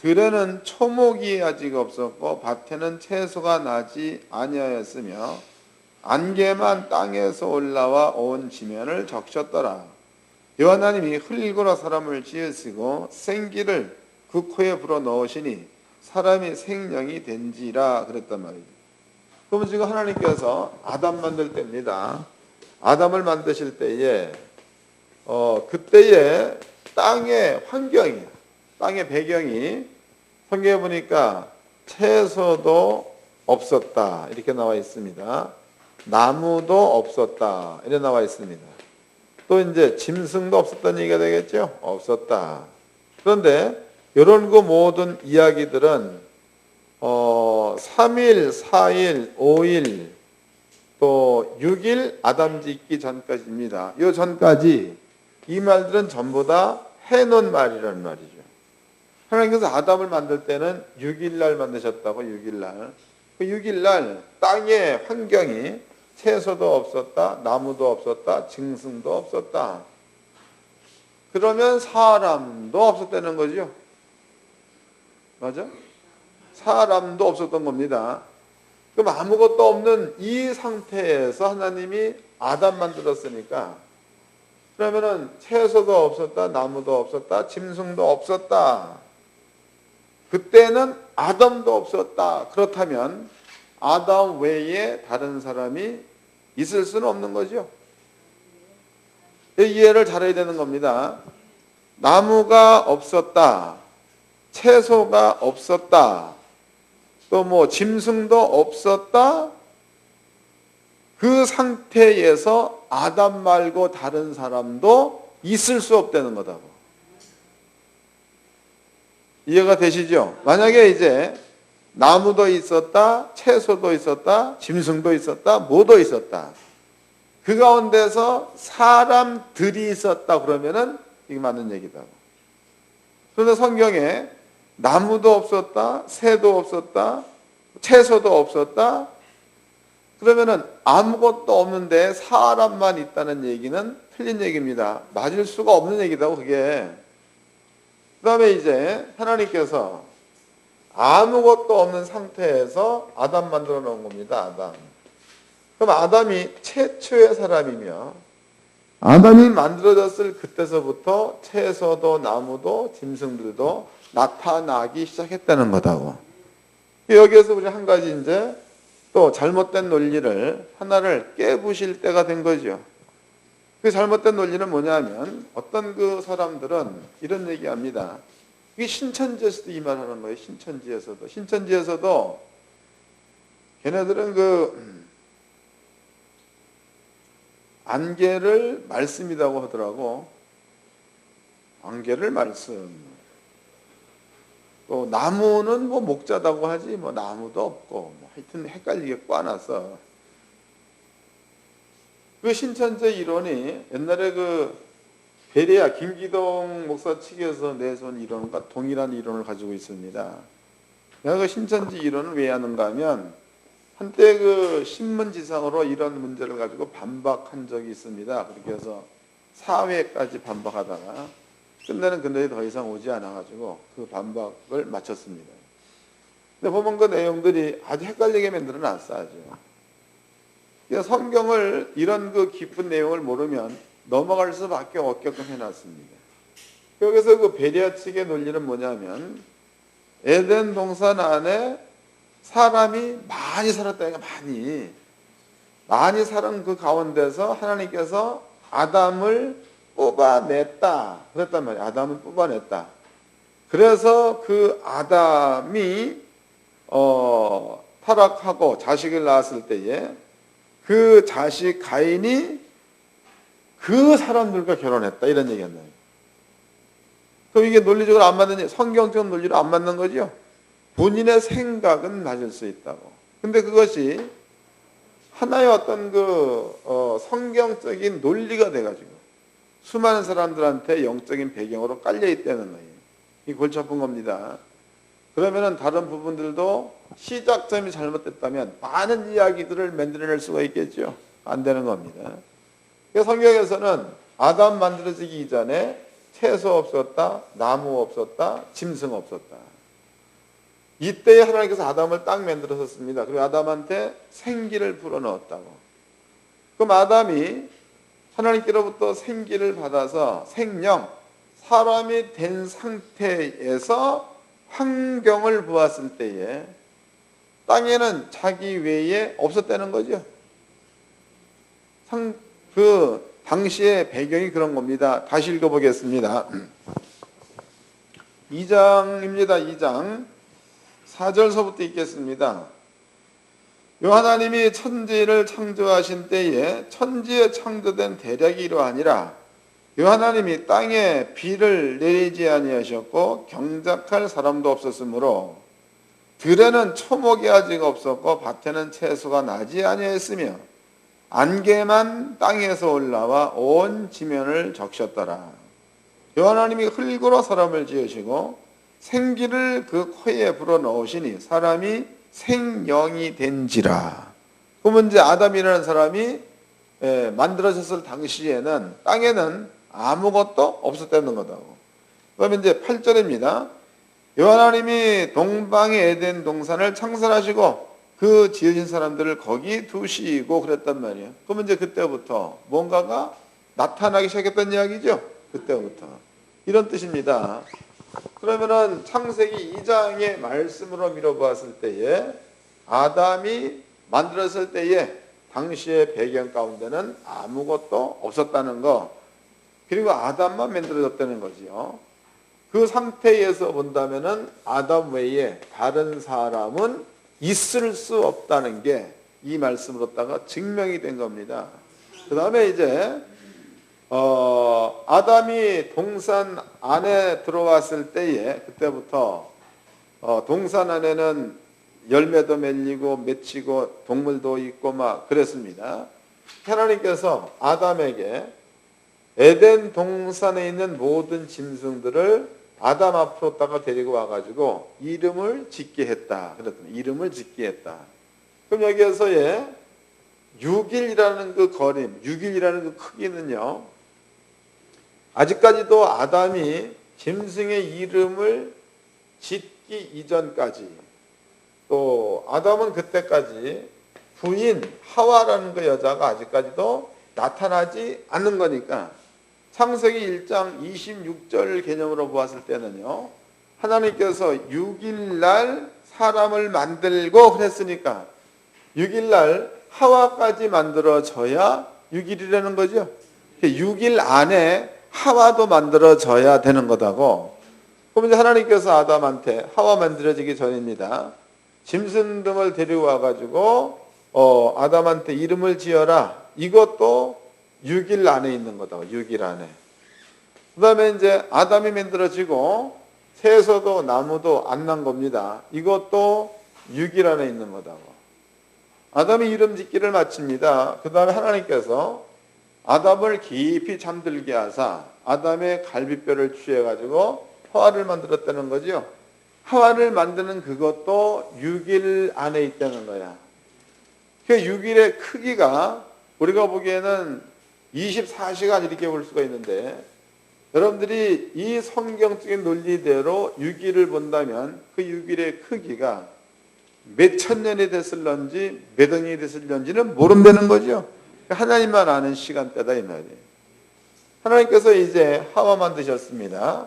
들에는 초목이 아직 없었고 밭에는 채소가 나지 아니하였으며 안개만 땅에서 올라와 온 지면을 적셨더라. 여호와 하나님이 흙으로 사람을 지으시고 생기를 그 코에 불어 넣으시니 사람이 생명이 된지라 그랬단 말이죠. 그러면 지금 하나님께서 아담 만들 때입니다. 아담을 만드실 때에 그때의 땅의 환경이, 땅의 배경이 성경에 보니까 채소도 없었다 이렇게 나와 있습니다. 나무도 없었다 이렇게 나와 있습니다. 또 이제 짐승도 없었다는 얘기가 되겠죠. 없었다. 그런데 이런 모든 이야기들은 3일, 4일, 5일 또 6일 아담 짓기 전까지입니다. 이 전까지 이 말들은 전부 다 해놓은 말이라는 말이죠. 하나님께서 아담을 만들 때는 6일날 만드셨다고. 6일날. 그 6일날 땅의 환경이 채소도 없었다, 나무도 없었다, 짐승도 없었다. 그러면 사람도 없었다는 거죠. 맞아? 사람도 없었던 겁니다. 그럼 아무것도 없는 이 상태에서 하나님이 아담 만들었으니까, 그러면은 채소도 없었다, 나무도 없었다, 짐승도 없었다. 그때는 아담도 없었다. 그렇다면 아담 외에 다른 사람이 있을 수는 없는 거죠. 이해를 잘해야 되는 겁니다. 나무가 없었다, 채소가 없었다, 또 짐승도 없었다. 그 상태에서 아담 말고 다른 사람도 있을 수 없다는 거다고. 이해가 되시죠? 만약에 이제 나무도 있었다, 채소도 있었다, 짐승도 있었다, 뭐도 있었다. 그 가운데서 사람들이 있었다 그러면은 이게 맞는 얘기다. 그런데 성경에 나무도 없었다, 새도 없었다, 채소도 없었다. 그러면은 아무것도 없는데 사람만 있다는 얘기는 틀린 얘기입니다. 맞을 수가 없는 얘기다고 그게. 그 다음에 이제 하나님께서 아무것도 없는 상태에서 아담 만들어 놓은 겁니다. 아담. 그럼 아담이 최초의 사람이며 아담이 만들어졌을 그때서부터 채소도 나무도 짐승들도 나타나기 시작했다는 거다고. 여기에서 우리 한 가지 이제 또 잘못된 논리를 하나를 깨부실 때가 된 거죠. 그 잘못된 논리는 뭐냐면 어떤 그 사람들은 이런 얘기합니다. 이게 신천지에서도 이 말하는 거예요. 신천지에서도 걔네들은 그 안개를 말씀이라고 하더라고. 안개를 말씀. 또 나무는 뭐 목자다고 하지 뭐 나무도 없고 뭐 하여튼 헷갈리게 꽈놨어. 그 신천지 이론이 옛날에 그 베레아 김기동 목사 측에서 내세운 이론과 동일한 이론을 가지고 있습니다. 내가 그 신천지 이론을 왜 하는가 하면 한때 그 신문지상으로 이런 문제를 가지고 반박한 적이 있습니다. 그렇게 해서 사회까지 반박하다가 끝내는 근데 더 이상 오지 않아가지고 그 반박을 마쳤습니다. 근데 보면 그 내용들이 아주 헷갈리게 만들어 놨어, 아주. 성경을 이런 그 깊은 내용을 모르면 넘어갈 수밖에 없게끔 해놨습니다. 여기서 그 베레아 측의 논리는 뭐냐면 에덴 동산 안에 사람이 많이 살았다니까 많이 살은 그 가운데서 하나님께서 아담을 뽑아냈다 그랬단 말이에요. 아담을 뽑아냈다. 그래서 그 아담이 타락하고 자식을 낳았을 때에 그 자식 가인이 그 사람들과 결혼했다 이런 얘기였나요? 그럼 이게 논리적으로 안 맞는 성경적 논리로 안 맞는 거죠? 본인의 생각은 맞을 수 있다고. 근데 그것이 하나의 어떤 성경적인 논리가 돼가지고 수많은 사람들한테 영적인 배경으로 깔려 있다는 거예요. 이 골치 아픈 겁니다. 그러면은 다른 부분들도 시작점이 잘못됐다면 많은 이야기들을 만들어낼 수가 있겠죠. 안 되는 겁니다. 성경에서는 아담 만들어지기 이전에 채소 없었다, 나무 없었다, 짐승 없었다. 이때에 하나님께서 아담을 딱 만들었습니다. 그리고 아담한테 생기를 불어넣었다고. 그럼 아담이 하나님께로부터 생기를 받아서 생명, 사람이 된 상태에서 환경을 보았을 때에 땅에는 자기 외에 없었다는 거죠. 그 당시의 배경이 그런 겁니다. 다시 읽어보겠습니다. 2장입니다. 2장 4절서부터 읽겠습니다. 요 하나님이 천지를 창조하신 때에 천지에 창조된 대략이 이러하니라. 요 하나님이 땅에 비를 내리지 아니하셨고 경작할 사람도 없었으므로 들에는 초목이 아직 없었고 밭에는 채소가 나지 아니하였으며 안개만 땅에서 올라와 온 지면을 적셨더라. 요 하나님이 흙으로 사람을 지으시고 생기를 그 코에 불어넣으시니 사람이 생령이 된지라. 그러면 이제 아담이라는 사람이 만들어졌을 당시에는 땅에는 아무것도 없었다는 거다고. 그러면 이제 8절입니다. 요 하나님이 동방의 에덴 동산을 창설하시고 그 지으신 사람들을 거기 두시고 그랬단 말이에요. 그러면 이제 그때부터 뭔가가 나타나기 시작했던 이야기죠. 그때부터. 이런 뜻입니다. 그러면은 창세기 2장의 말씀으로 미뤄보았을 때에 아담이 만들었을 때에 당시의 배경 가운데는 아무것도 없었다는 거, 그리고 아담만 만들어졌다는 거지요. 그 상태에서 본다면은 아담 외에 다른 사람은 있을 수 없다는 게 이 말씀으로다가 증명이 된 겁니다. 그 다음에 이제 아담이 동산 안에 들어왔을 때에 그때부터 동산 안에는 열매도 맺히고 맺히고 동물도 있고 막 그랬습니다. 하나님께서 아담에게 에덴 동산에 있는 모든 짐승들을 아담 앞으로다가 데리고 와가지고 이름을 짓게 했다. 그랬더니 이름을 짓게 했다. 그럼 여기에서의 6일이라는 그 거림, 6일이라는 그 크기는요, 아직까지도 아담이 짐승의 이름을 짓기 이전까지, 또 아담은 그때까지 부인 하와라는 그 여자가 아직까지도 나타나지 않는 거니까 창세기 1장 26절 개념으로 보았을 때는요, 하나님께서 6일날 사람을 만들고 그랬으니까 6일날 하와까지 만들어져야 6일이라는 거죠. 6일 안에 하와도 만들어져야 되는 거다고. 그럼 이제 하나님께서 아담한테 하와 만들어지기 전입니다. 짐승 등을 데리고 와가지고 아담한테 이름을 지어라. 이것도 6일 안에 있는 거다고. 6일 안에. 그 다음에 이제 아담이 만들어지고 새에서도 나무도 안 난 겁니다. 이것도 6일 안에 있는 거다고. 아담이 이름 짓기를 마칩니다. 그 다음에 하나님께서 아담을 깊이 잠들게 하사 아담의 갈비뼈를 취해가지고 하와를 만들었다는 거죠. 하와를 만드는 그것도 6일 안에 있다는 거야. 그 6일의 크기가 우리가 보기에는 24시간 이렇게 볼 수가 있는데, 여러분들이 이 성경적인 논리대로 6일을 본다면 그 6일의 크기가 몇 천 년이 됐을런지 몇 억년이 됐을런지는 모른다는 거죠. 하나님만 아는 시간대다 이 말이에요. 하나님께서 이제 하와 만드셨습니다.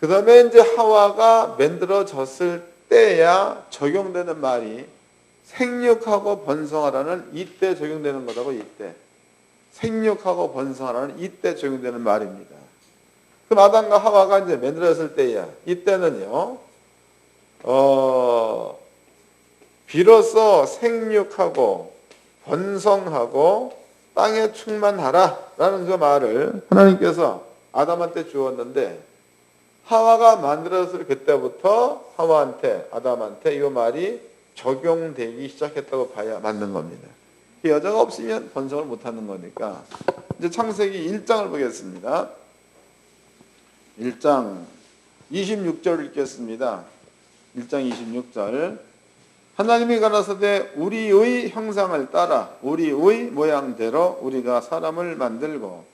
그 다음에 이제 하와가 만들어졌을 때야 적용되는 말이 생육하고 번성하라는 이때 적용되는 거다고. 이때 생육하고 번성하라는 이때 적용되는 말입니다. 그럼 아담과 하와가 이제 만들어졌을 때야 이때는요, 비로소 생육하고 번성하고 땅에 충만하라 라는 그 말을 하나님께서 아담한테 주었는데, 하와가 만들어졌을 그때부터 하와한테 아담한테 이 말이 적용되기 시작했다고 봐야 맞는 겁니다. 여자가 없으면 번성을 못하는 거니까. 이제 창세기 1장을 보겠습니다. 1장 26절 읽겠습니다. 1장 26절. 하나님이 가라사대 우리의 형상을 따라 우리의 모양대로 우리가 사람을 만들고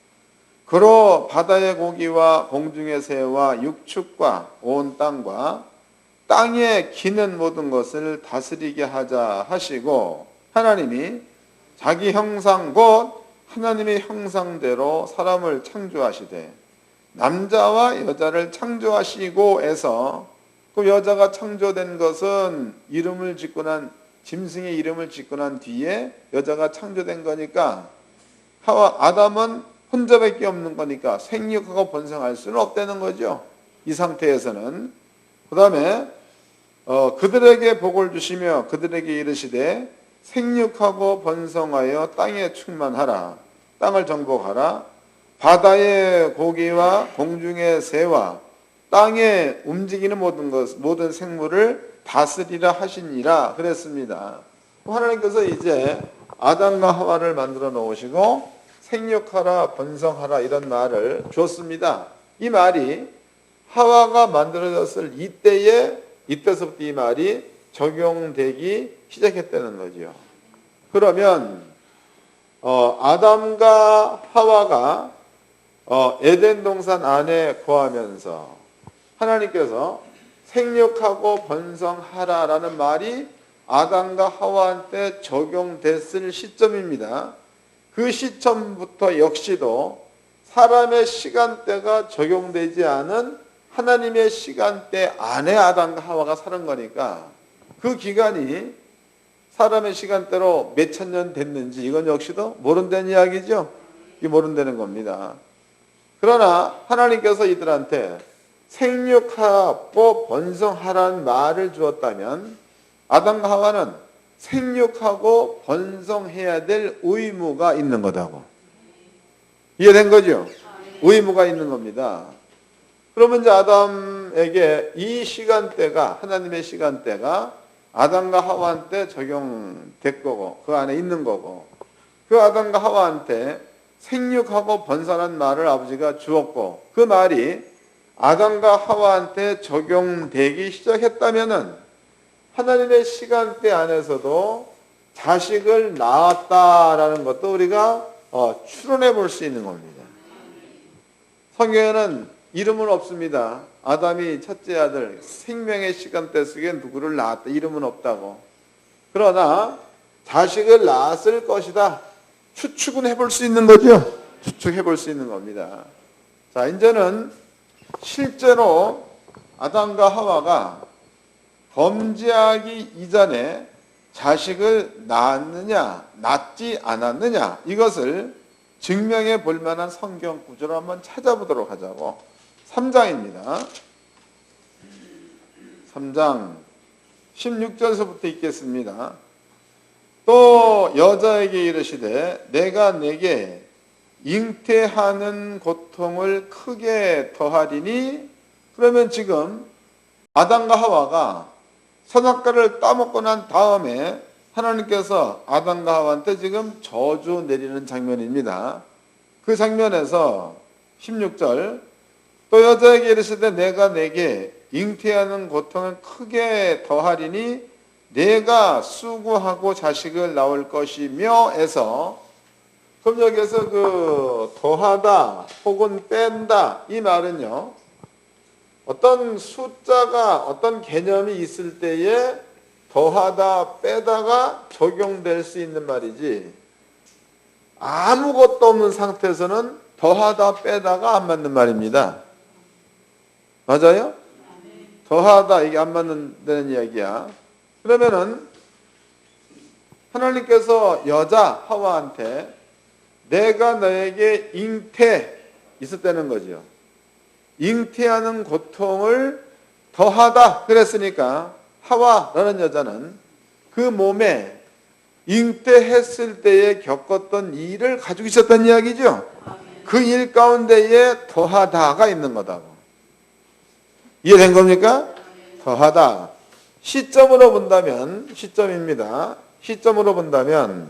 그로 바다의 고기와 공중의 새와 육축과 온 땅과 땅에 기는 모든 것을 다스리게 하자 하시고, 하나님이 자기 형상 곧 하나님의 형상대로 사람을 창조하시되 남자와 여자를 창조하시고 해서, 그 여자가 창조된 것은 이름을 짓고 난 짐승의 이름을 짓고 난 뒤에 여자가 창조된 거니까 아담은 혼자밖에 없는 거니까 생육하고 번성할 수는 없다는 거죠. 이 상태에서는. 그 다음에 그들에게 복을 주시며 그들에게 이르시되 생육하고 번성하여 땅에 충만하라. 땅을 정복하라. 바다의 고기와 공중의 새와 땅에 움직이는 모든 생물을 다스리라 하시니라 그랬습니다. 하나님께서 이제 아담과 하와를 만들어 놓으시고 생육하라 번성하라 이런 말을 줬습니다. 이 말이 하와가 만들어졌을 이때서부터 이 말이 적용되기 시작했다는 거죠. 그러면 아담과 하와가 에덴 동산 안에 거하면서 하나님께서 생육하고 번성하라라는 말이 아담과 하와한테 적용됐을 시점입니다. 그 시점부터 역시도 사람의 시간대가 적용되지 않은 하나님의 시간대 안에 아담과 하와가 사는 거니까 그 기간이 사람의 시간대로 몇 천 년 됐는지 이건 역시도 모른다는 이야기죠. 이게 모른다는 겁니다. 그러나 하나님께서 이들한테 생육하고 번성하라는 말을 주었다면 아담과 하와는 생육하고 번성해야 될 의무가 있는 거다고. 이해된 거죠? 의무가 있는 겁니다. 그러면 이제 아담에게 이 시간대가, 하나님의 시간대가 아담과 하와한테 적용될 거고, 그 안에 있는 거고, 그 아담과 하와한테 생육하고 번성한 말을 아버지가 주었고, 그 말이 아담과 하와한테 적용되기 시작했다면은 하나님의 시간대 안에서도 자식을 낳았다라는 것도 우리가 추론해 볼 수 있는 겁니다. 성경에는 이름은 없습니다. 아담이 첫째 아들 생명의 시간대 속에 누구를 낳았다. 이름은 없다고. 그러나 자식을 낳았을 것이다. 추측은 해볼 수 있는 거죠. 추측해 볼 수 있는 겁니다. 자, 이제는 실제로 아담과 하와가 범죄하기 이전에 자식을 낳았느냐, 낳지 않았느냐, 이것을 증명해 볼 만한 성경 구절을 한번 찾아보도록 하자고. 3장입니다. 3장 16절서부터 읽겠습니다. 또 여자에게 이르시되 내가 내게 잉태하는 고통을 크게 더하리니. 그러면 지금 아담과 하와가 선악과를 따먹고 난 다음에 하나님께서 아담과 하와한테 지금 저주 내리는 장면입니다. 그 장면에서 16절 또 여자에게 이르시되 내가 내게 잉태하는 고통을 크게 더하리니 내가 수고하고 자식을 낳을 것이며 에서, 그럼 여기에서 그 더하다 혹은 뺀다 이 말은요, 어떤 숫자가 어떤 개념이 있을 때에 더하다 빼다가 적용될 수 있는 말이지, 아무것도 없는 상태에서는 더하다 빼다가 안 맞는 말입니다. 맞아요? 더하다 이게 안 맞는다는 이야기야. 그러면은 하나님께서 여자 하와한테 내가 너에게 잉태 있었다는 거죠. 잉태하는 고통을 더하다 그랬으니까 하와라는 여자는 그 몸에 잉태했을 때에 겪었던 일을 가지고 있었던 이야기죠. 그 일 가운데에 더하다가 있는 거다고. 이해된 겁니까? 더하다. 시점으로 본다면, 시점입니다. 시점으로 본다면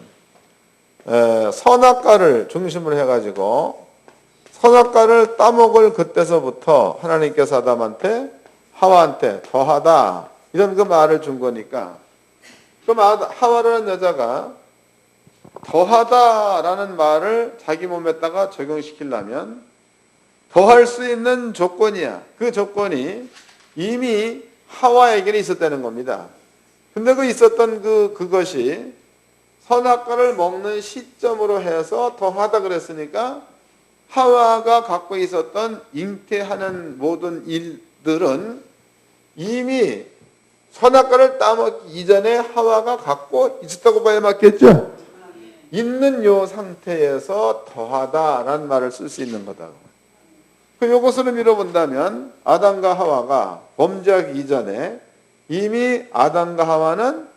선악과를 중심으로 해가지고 선악과를 따먹을 그때서부터 하나님께서 아담한테 하와한테 더하다 이런 그 말을 준 거니까, 그럼 하와라는 여자가 더하다라는 말을 자기 몸에다가 적용시키려면 더할 수 있는 조건이야. 그 조건이 이미 하와에게는 있었다는 겁니다. 근데 그 있었던 그것이 선악과를 먹는 시점으로 해서 더하다 그랬으니까 하와가 갖고 있었던 잉태하는 모든 일들은 이미 선악과를 따먹기 이전에 하와가 갖고 있었다고 봐야 맞겠죠? 있는 요 상태에서 더하다라는 말을 쓸 수 있는 거다. 요것으로 밀어본다면 아담과 하와가 범죄하기 이전에 이미 아담과 하와는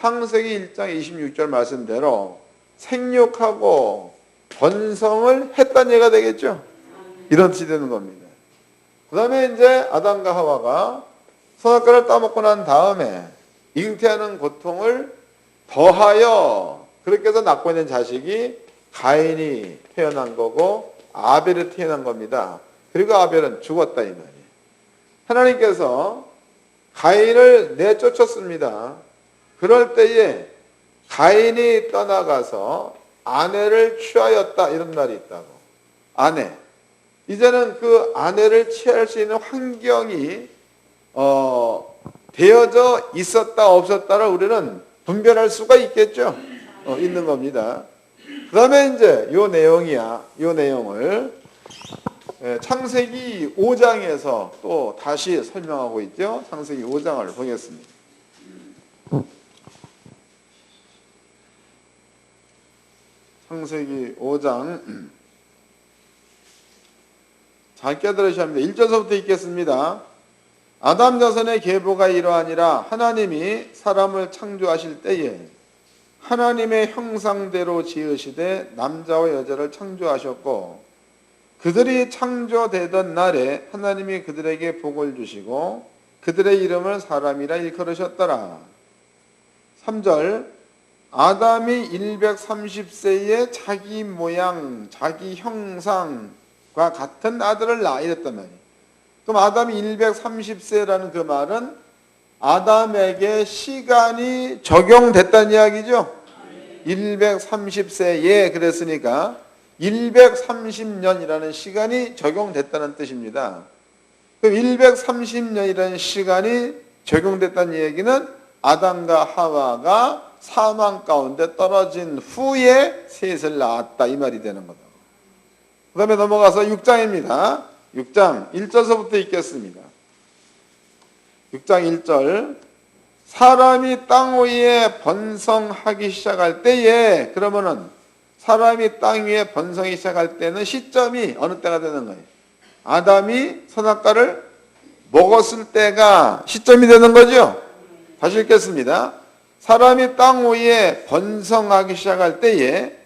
창세기 1장 26절 말씀대로 생육하고 번성을 했다는 얘기가 되겠죠. 이런 뜻이 되는 겁니다. 그 다음에 이제 아담과 하와가 선악과를 따먹고 난 다음에 잉태하는 고통을 더하여 그렇게 해서 낳고 있는 자식이 가인이 태어난 거고 아벨이 태어난 겁니다. 그리고 아벨은 죽었다 이 말이에요. 하나님께서 가인을 내쫓았습니다. 그럴 때에 가인이 떠나가서 아내를 취하였다 이런 말이 있다고. 아내. 이제는 그 아내를 취할 수 있는 환경이 되어져 있었다 없었다를 우리는 분별할 수가 있겠죠. 있는 겁니다. 그 다음에 이제 요 내용이야. 요 내용을 창세기 5장에서 또 다시 설명하고 있죠. 창세기 5장을 보겠습니다. 창세기 5장 잘 깨달으셔야 합니다. 1절서부터 읽겠습니다. 아담 자손의 계보가 이러하니라. 하나님이 사람을 창조하실 때에 하나님의 형상대로 지으시되 남자와 여자를 창조하셨고 그들이 창조되던 날에 하나님이 그들에게 복을 주시고 그들의 이름을 사람이라 일컬으셨더라. 3절 아담이 130세에 자기 모양, 자기 형상과 같은 아들을 낳아 이랬단 말이에요. 그럼 아담이 130세라는 그 말은 아담에게 시간이 적용됐다는 이야기죠. 130세에 그랬으니까 130년이라는 시간이 적용됐다는 뜻입니다. 그럼 130년이라는 시간이 적용됐다는 얘기는 아담과 하와가 사망 가운데 떨어진 후에 셋을 낳았다 이 말이 되는 거다. 그 다음에 넘어가서 6장입니다. 6장 1절서부터 읽겠습니다. 6장 1절 사람이 땅 위에 번성하기 시작할 때에 그러면은 사람이 땅 위에 번성하기 시작할 때는 시점이 어느 때가 되는 거예요? 아담이 선악과를 먹었을 때가 시점이 되는 거죠. 다시 읽겠습니다. 사람이 땅 위에 번성하기 시작할 때에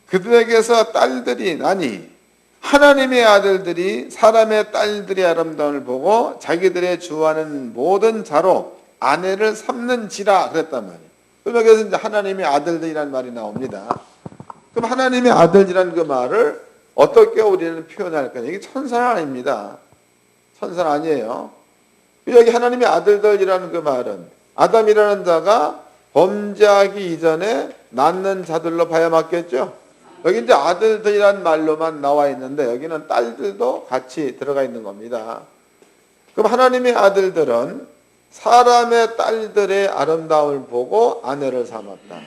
그들에게서 딸들이 나니 하나님의 아들들이 사람의 딸들의 아름다움을 보고 자기들의 주하는 모든 자로 아내를 삼는지라 그랬단 말이에요. 그럼 여기서 이제 하나님의 아들들이라는 말이 나옵니다. 그럼 하나님의 아들이라는 그 말을 어떻게 우리는 표현할까요? 이게 천사는 아닙니다. 천사는 아니에요. 여기 하나님의 아들들이라는 그 말은 아담이라는 자가 범죄하기 이전에 낳는 자들로 봐야 맞겠죠? 여기 이제 아들들이란 말로만 나와 있는데 여기는 딸들도 같이 들어가 있는 겁니다. 그럼 하나님의 아들들은 사람의 딸들의 아름다움을 보고 아내를 삼았다.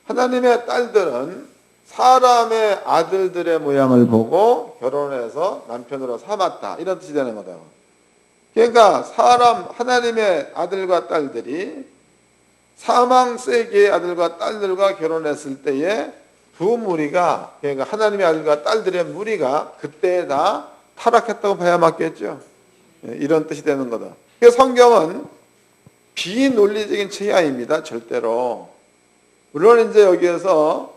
하나님의 딸들은 사람의 아들들의 모양을 보고 결혼해서 남편으로 삼았다. 이런 뜻이 되는 거다. 그러니까 하나님의 아들과 딸들이 사망 세계의 아들과 딸들과 결혼했을 때에 두 무리가, 그러니까 하나님의 아들과 딸들의 무리가 그때 다 타락했다고 봐야 맞겠죠. 이런 뜻이 되는 거다. 그래서 성경은 비논리적인 책이 아닙니다. 절대로. 물론 이제 여기에서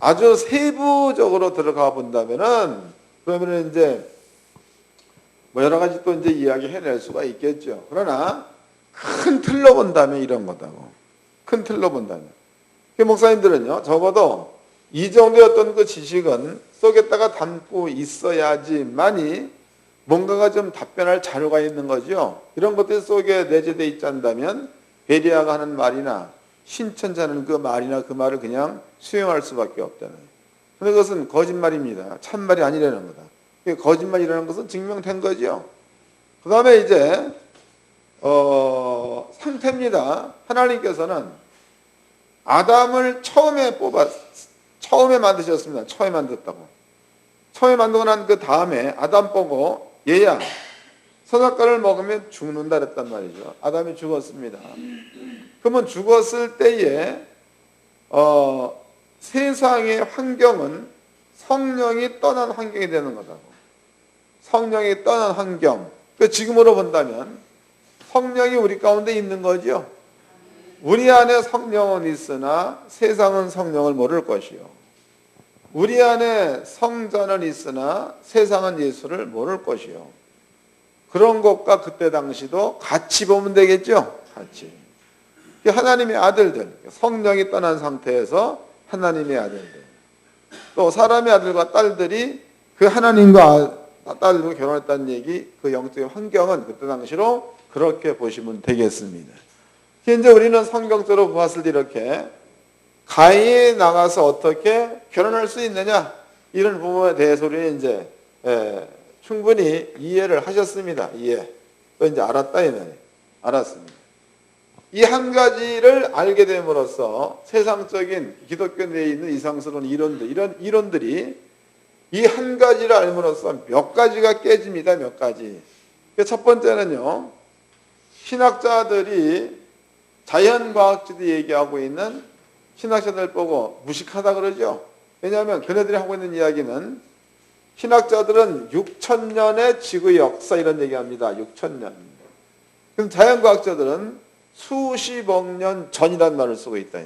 아주 세부적으로 들어가 본다면은 그러면은 이제 뭐 여러 가지 또 이제 이야기 해낼 수가 있겠죠. 그러나 큰 틀로 본다면 이런 거다고. 큰 틀로 본다면. 목사님들은요, 적어도 이 정도의 어떤 그 지식은 속에다가 담고 있어야지만이 뭔가가 좀 답변할 자료가 있는 거죠. 이런 것들이 속에 내재되어 있지 않다면 베리아가 하는 말이나 신천자는 그 말이나 그 말을 그냥 수용할 수밖에 없다는 거예요. 그런데 그것은 거짓말입니다. 참말이 아니라는 거다. 거짓말이라는 것은 증명된 거죠. 그 다음에 이제 상태입니다. 하나님께서는 아담을 처음에 만드셨습니다. 처음에 만들었다고. 처음에 만들고 난 그 다음에 아담 보고 얘야 선악과를 먹으면 죽는다 그랬단 말이죠. 아담이 죽었습니다. 그러면 죽었을 때에 세상의 환경은 성령이 떠난 환경이 되는 거다고. 성령이 떠난 환경. 지금으로 본다면 성령이 우리 가운데 있는 거죠. 우리 안에 성령은 있으나 세상은 성령을 모를 것이요. 우리 안에 성자는 있으나 세상은 예수를 모를 것이요. 그런 것과 그때 당시도 같이 보면 되겠죠. 같이. 하나님의 아들들, 성령이 떠난 상태에서 하나님의 아들들, 또 사람의 아들과 딸들이 그 하나님과 딸들과 결혼했다는 얘기, 그 영적인 환경은 그때 당시로 그렇게 보시면 되겠습니다. 이제 우리는 성경적으로 보았을 때 이렇게 가인이 나가서 어떻게 결혼할 수 있느냐, 이런 부분에 대해서 우리는 이제 충분히 이해를 하셨습니다. 또 이제 알았다 이 말이에요. 알았습니다. 이 한 가지를 알게 됨으로써 세상적인 기독교 내에 있는 이상스러운 이론들, 이런 이론들이 이 한 가지를 알므로써 몇 가지가 깨집니다. 몇 가지. 첫 번째는요, 신학자들이 자연과학자들이 얘기하고 있는 신학자들 보고 무식하다 그러죠. 왜냐하면 그네들이 하고 있는 이야기는 신학자들은 6,000년의 지구의 역사 이런 얘기합니다. 6,000년. 그럼 자연과학자들은 수십억 년 전이라는 말을 쓰고 있다.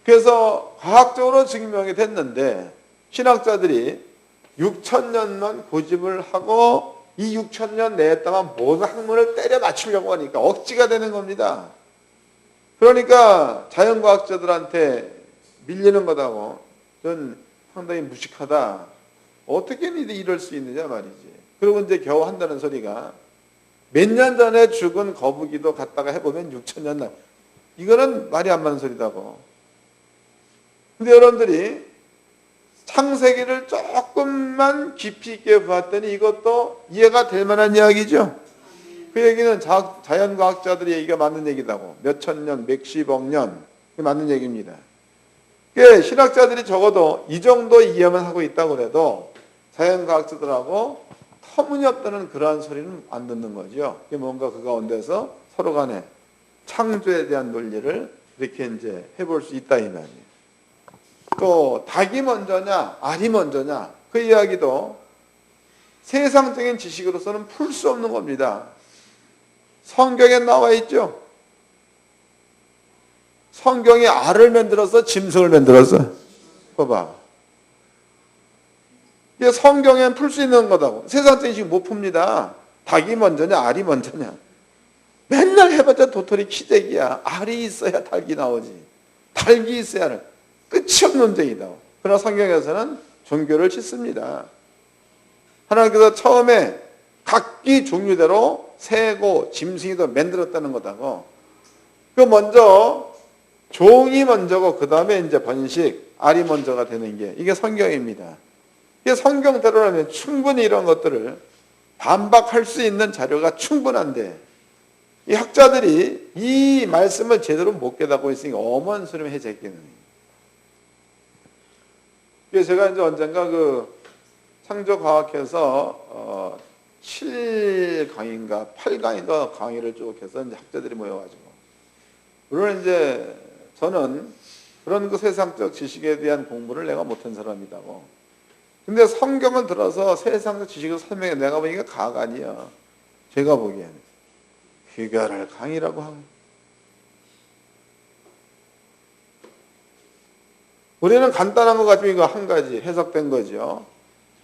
그래서 과학적으로 증명이 됐는데 신학자들이 6,000년만 고집을 하고 이 6,000년 내에 동안 모든 학문을 때려 맞추려고 하니까 억지가 되는 겁니다. 그러니까 자연과학자들한테 밀리는 거다고. 전 상당히 무식하다. 어떻게 니들이 이럴 수 있느냐 말이지. 그리고 이제 겨우 한다는 소리가 몇 년 전에 죽은 거북이도 갖다가 해보면 6,000년 남. 이거는 말이 안 맞는 소리다고. 근데 여러분들이 창세기를 조금만 깊이 있게 보았더니 이것도 이해가 될 만한 이야기죠. 그 얘기는 자연과학자들의 얘기가 맞는 얘기다고. 몇천 년, 몇십억 년. 그게 맞는 얘기입니다. 그게 신학자들이 적어도 이 정도 이해만 하고 있다고 해도 자연과학자들하고 터무니없다는 그러한 소리는 안 듣는 거죠. 그게 뭔가 그 가운데서 서로 간에 창조에 대한 논리를 이렇게 이제 해볼 수 있다 이 말이에요. 또 닭이 먼저냐 알이 먼저냐 그 이야기도 세상적인 지식으로서는 풀 수 없는 겁니다. 성경에 나와 있죠. 성경이 알을 만들어서 짐승을 만들었어. 봐봐. 이게 성경엔 풀 수 있는 거다고. 세상적인 지식 못 풉니다. 닭이 먼저냐 알이 먼저냐. 맨날 해봤자 도토리 키재기야. 알이 있어야 닭이 나오지. 닭이 있어야 끝이 없는 논쟁이다. 그러나 성경에서는 종교를 짓습니다. 하나님께서 처음에 각기 종류대로 새고 짐승이도 만들었다는 거다고. 그 먼저 종이 먼저고 그 다음에 이제 번식, 알이 먼저가 되는 게 이게 성경입니다. 이게 성경대로라면 충분히 이런 것들을 반박할 수 있는 자료가 충분한데 이 학자들이 이 말씀을 제대로 못 깨닫고 있으니까 어먼스름 해제끼는. 그래서 제가 이제 언젠가 그 창조과학에서 7강인가 8강인가 강의를 쭉 해서 이제 학자들이 모여가지고 물론 이제 저는 그런 그 세상적 지식에 대한 공부를 내가 못한 사람이다고. 근데 성경을 들어서 세상적 지식을 설명해 내가 보니까 가관이야. 제가 보기에는 귀가를 강의라고 하고. 우리는 간단한 것 같지만 이거 한 가지 해석된 거죠.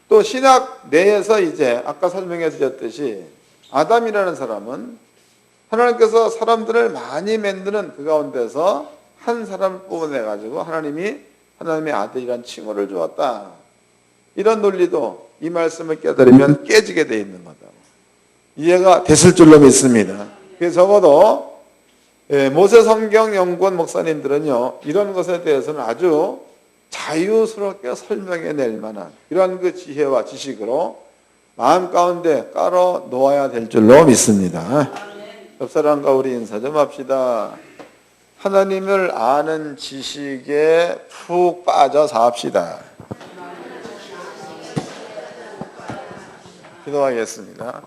또 신학 내에서 이제 아까 설명해 드렸듯이 아담이라는 사람은 하나님께서 사람들을 많이 만드는 그 가운데서 한 사람을 뽑아내가지고 하나님의 아들이란 칭호를 주었다. 이런 논리도 이 말씀을 깨달으면 깨지게 돼 있는 거다. 이해가 됐을 줄로 믿습니다. 그래서 적어도 모세성경연구원 목사님들은요 이런 것에 대해서는 아주 자유스럽게 설명해낼 만한 이러한 그 지혜와 지식으로 마음 가운데 깔아 놓아야 될 줄로 믿습니다. 옆 사람과 우리 인사 좀 합시다. 하나님을 아는 지식에 푹 빠져 삽시다. 기도하겠습니다.